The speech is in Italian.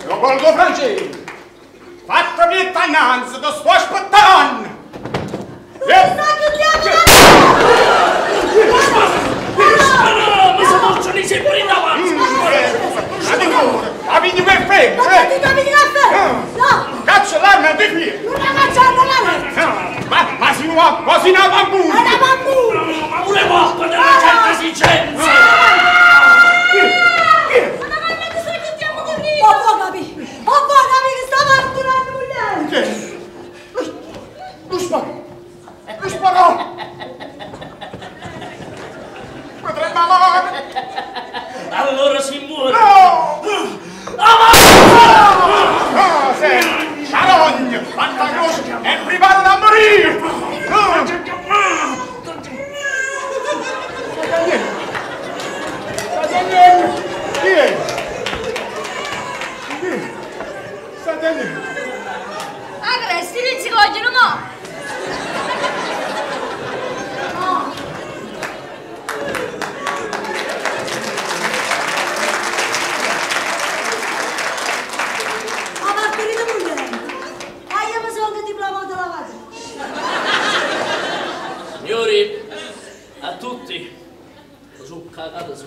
Leopoldo francese, fatemi innanzi da sto aspettando. Ma se non ce li sei pure in davanti! Ma vedi che fai? No! Caccia l'arma di qui! Non la cacciare la Ma si va quasi una bambù! Ma pure volta della certa esigenza! Ho capito che sta parturando mulher! Che? Lo sparò! Lo sparò! Potrei malare! Allora si muore! No! No, sei! Sciarogno! Fatta croce! È privato da morire! No! Daniele! Chi è? Sta Daniele! Agresti, non si vogliono mo'! Signori, a tutti, lo sono cagato su.